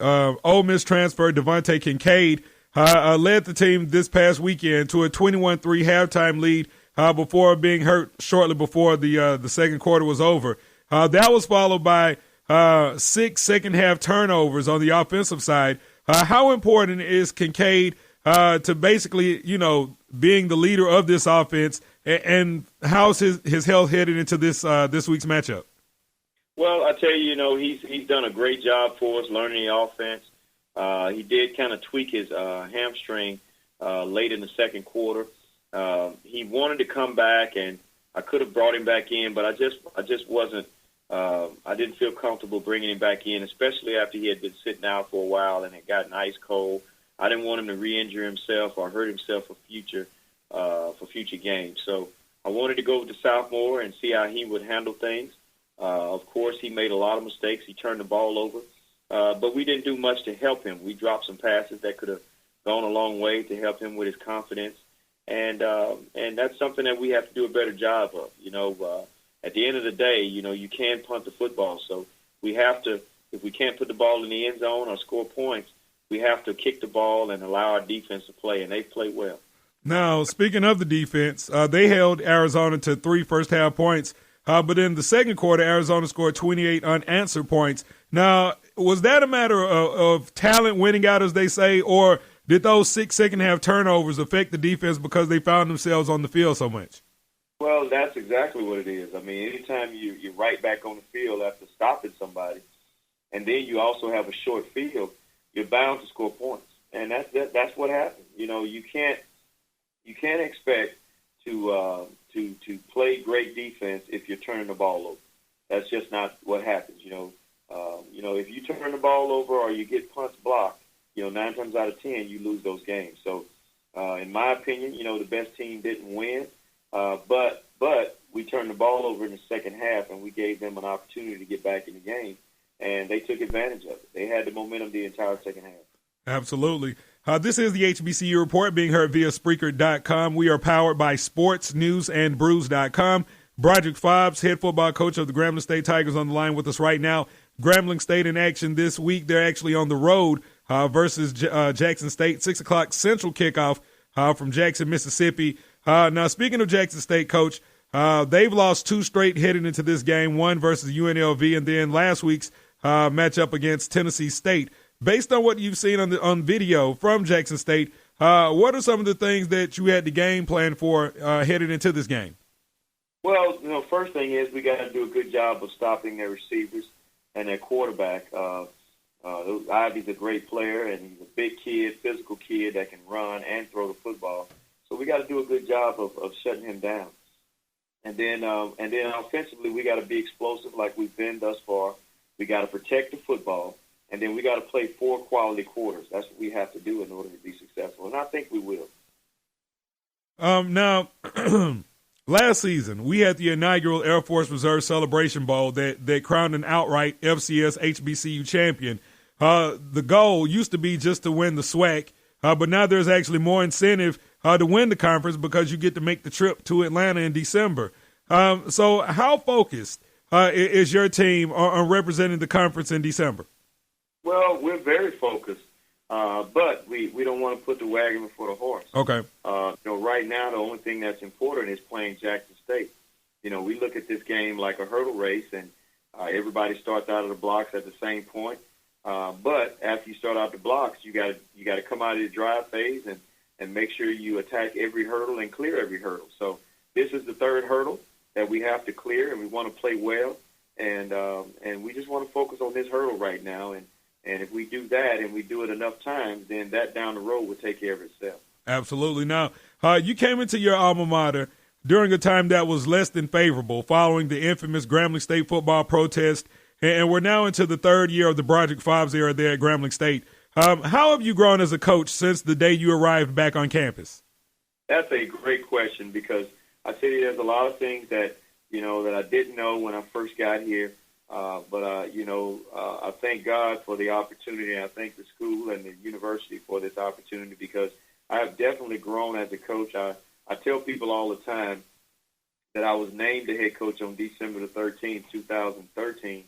Ole Miss transfer Devontae Kincaid led the team this past weekend to a 21-3 halftime lead before being hurt shortly before the second quarter was over. That was followed by 6 second-half turnovers on the offensive side. How important is Kincaid to basically, being the leader of this offense, and how's his health headed into this week's matchup? Well, I tell you, he's done a great job for us learning the offense. He did kind of tweak his hamstring late in the second quarter. He wanted to come back, and I could have brought him back in, but I just wasn't. I didn't feel comfortable bringing him back in, especially after he had been sitting out for a while and it gotten ice cold. I didn't want him to re-injure himself or hurt himself for future games. So I wanted to go with the sophomore and see how he would handle things. Of course, he made a lot of mistakes. He turned the ball over, but we didn't do much to help him. We dropped some passes that could have gone a long way to help him with his confidence, and that's something that we have to do a better job of. At the end of the day, you can punt the football, so we have to. If we can't put the ball in the end zone or score points, we have to kick the ball and allow our defense to play, and they've played well. Now, speaking of the defense, they held Arizona to 3 first-half points, but in the second quarter, Arizona scored 28 unanswered points. Now, was that a matter of talent winning out, as they say, or did those 6 second-half turnovers affect the defense because they found themselves on the field so much? Well, that's exactly what it is. I mean, anytime you're right back on the field after stopping somebody, and then you also have a short field, you're bound to score points, and that's what happened. You can't expect to play great defense if you're turning the ball over. That's just not what happens. If you turn the ball over or you get punts blocked, 9 times out of 10 you lose those games. So, in my opinion, the best team didn't win. But we turned the ball over in the second half, and we gave them an opportunity to get back in the game, and they took advantage of it. They had the momentum the entire second half. Absolutely. This is the HBCU Report being heard via Spreaker.com. We are powered by SportsNewsAndBrews.com. Broderick Fobbs, head football coach of the Grambling State Tigers, on the line with us right now. Grambling State in action this week. They're actually on the road versus Jackson State, 6 o'clock Central kickoff from Jackson, Mississippi. Now, speaking of Jackson State, Coach, they've lost 2 straight heading into this game, one versus UNLV, and then last week's matchup against Tennessee State. Based on what you've seen on video from Jackson State, what are some of the things that you had the game plan for headed into this game? Well, first thing is we got to do a good job of stopping their receivers and their quarterback. Ivy's a great player, and he's a big kid, physical kid that can run and throw the football. So we got to do a good job of shutting him down. And then offensively, we got to be explosive like we've been thus far. We got to protect the football, and then we got to play 4 quality quarters. That's what we have to do in order to be successful, and I think we will. Now, last season, we had the inaugural Air Force Reserve Celebration Bowl that crowned an outright FCS HBCU champion. The goal used to be just to win the SWAC, but now there's actually more incentive to win the conference because you get to make the trip to Atlanta in December. So how focused is your team on representing the conference in December? Well, we're very focused, but we don't want to put the wagon before the horse. Okay. Right now the only thing that's important is playing Jackson State. We look at this game like a hurdle race, and everybody starts out of the blocks at the same point. But after you start out the blocks, you got to come out of the drive phase and make sure you attack every hurdle and clear every hurdle. So this is the 3rd hurdle that we have to clear, and we want to play well, and we just want to focus on this hurdle right now. And if we do that and we do it enough times, then that down the road will take care of itself. Absolutely. Now, you came into your alma mater during a time that was less than favorable following the infamous Grambling State football protest, and we're now into the 3rd year of the Broderick Fobbs era there at Grambling State. How have you grown as a coach since the day you arrived back on campus? That's a great question, because I tell you, there's a lot of things that I didn't know when I first got here. But I thank God for the opportunity, and I thank the school and the university for this opportunity, because I have definitely grown as a coach. I tell people all the time that I was named the head coach on December the 13th, 2013,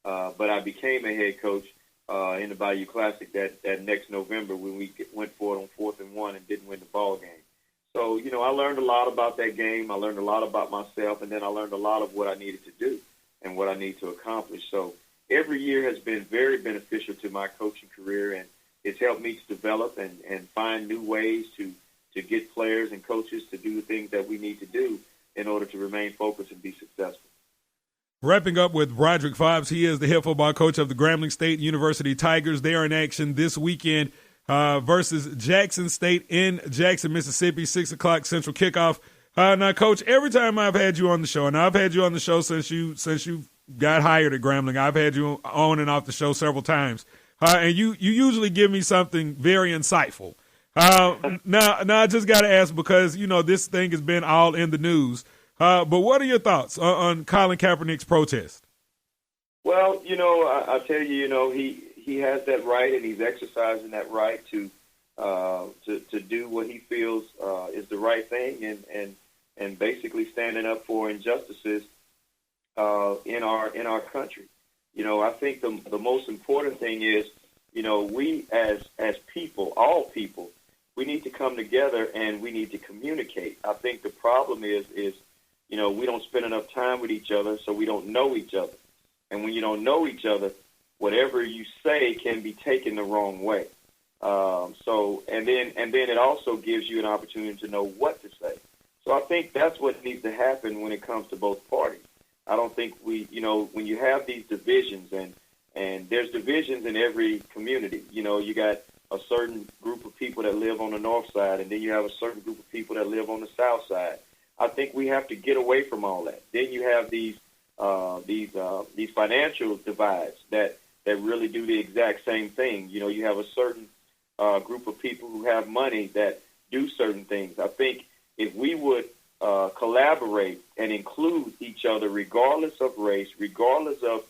but I became a head coach in the Bayou Classic that next November when we went for it on 4th and 1 and didn't win the ball game. So, I learned a lot about that game. I learned a lot about myself, and then I learned a lot of what I needed to do and what I need to accomplish. So every year has been very beneficial to my coaching career, and it's helped me to develop and find new ways to get players and coaches to do the things that we need to do in order to remain focused and be successful. Wrapping up with Broderick Fobbs, he is the head football coach of the Grambling State University Tigers. They are in action this weekend versus Jackson State in Jackson, Mississippi, 6 o'clock Central kickoff. Now, Coach, every time I've had you on the show, and I've had you on the show since you got hired at Grambling, I've had you on and off the show several times, and you usually give me something very insightful. Now I just got to ask because, this thing has been all in the news. But what are your thoughts on Colin Kaepernick's protest? Well, I tell you, he has that right, and he's exercising that right to do what he feels is the right thing, and basically standing up for injustices in our country. I think the most important thing is, we as people, all people, we need to come together and we need to communicate. I think the problem is we don't spend enough time with each other, so we don't know each other. And when you don't know each other, whatever you say can be taken the wrong way. And then it also gives you an opportunity to know what to say. So I think that's what needs to happen when it comes to both parties. I don't think when you have these divisions, and there's divisions in every community. You got a certain group of people that live on the north side, and then you have a certain group of people that live on the south side. I think we have to get away from all that. Then you have these financial divides that really do the exact same thing. You have a certain group of people who have money that do certain things. I think if we would collaborate and include each other, regardless of race, regardless of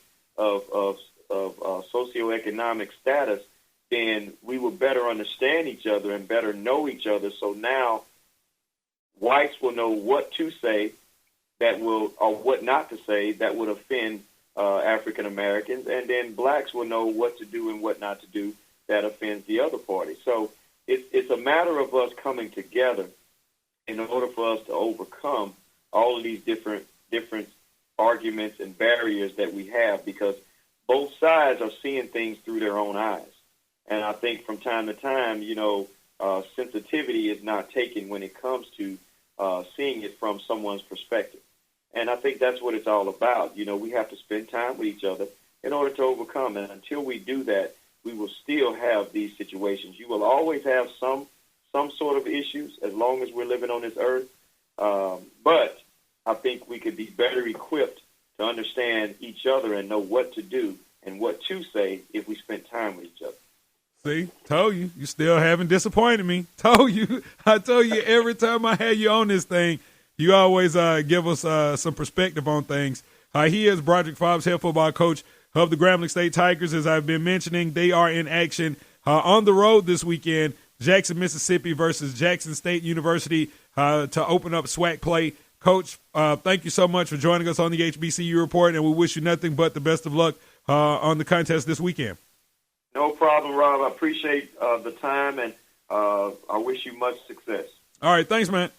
socioeconomic status, then we will better understand each other and better know each other. So now whites will know what to say or what not to say that would offend African Americans, and then blacks will know what to do and what not to do that offends the other party. So it's a matter of us coming together in order for us to overcome all of these different arguments and barriers that we have, because both sides are seeing things through their own eyes. And I think from time to time, sensitivity is not taken when it comes to seeing it from someone's perspective. And I think that's what it's all about. We have to spend time with each other in order to overcome. And until we do that, we will still have these situations. You will always have some sort of issues as long as we're living on this earth. But I think we could be better equipped to understand each other and know what to do and what to say if we spend time with each other. See, told you. You still haven't disappointed me. Told you. I told you every time I had you on this thing, you always give us some perspective on things. He is Broderick Fobbs, head football coach of the Grambling State Tigers. As I've been mentioning, they are in action on the road this weekend, Jackson, Mississippi versus Jackson State University to open up SWAC play. Coach, thank you so much for joining us on the HBCU Report, and we wish you nothing but the best of luck on the contest this weekend. No problem, Rob. I appreciate the time, and I wish you much success. All right. Thanks, man.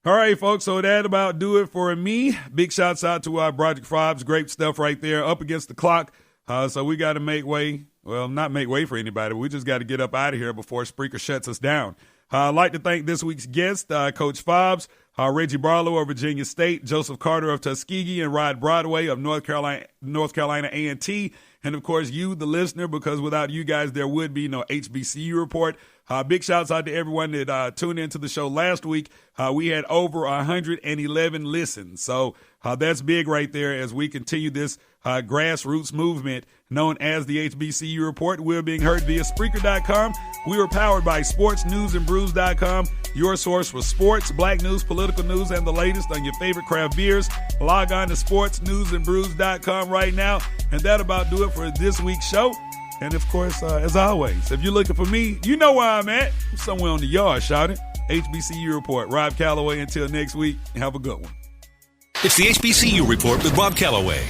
All right, folks. So that about do it for me. Big shouts out to Broderick Fobbs. Great stuff right there. Up against the clock. So we got to make way. Well, not make way for anybody. We just got to get up out of here before Spreaker shuts us down. I'd like to thank this week's guest, Coach Fobbs, Reggie Barlow of Virginia State, Joseph Carter of Tuskegee, and Rod Broadway of North Carolina A&T. And, of course, you, the listener, because without you guys, there would be no HBCU Report. Big shouts out to everyone that tuned into the show last week. We had over 111 listens. So that's big right there as we continue this grassroots movement known as the HBCU Report. We're being heard via Spreaker.com. We are powered by SportsNewsAndBrews.com, your source for sports, black news, political news, and the latest on your favorite craft beers. Log on to SportsNewsAndBrews.com right now. And that about do it for this week's show. And, of course, as always, if you're looking for me, you know where I'm at. I'm somewhere on the yard, shouting. HBCU Report. Rob Calloway, until next week, have a good one. It's the HBCU Report with Rob Calloway.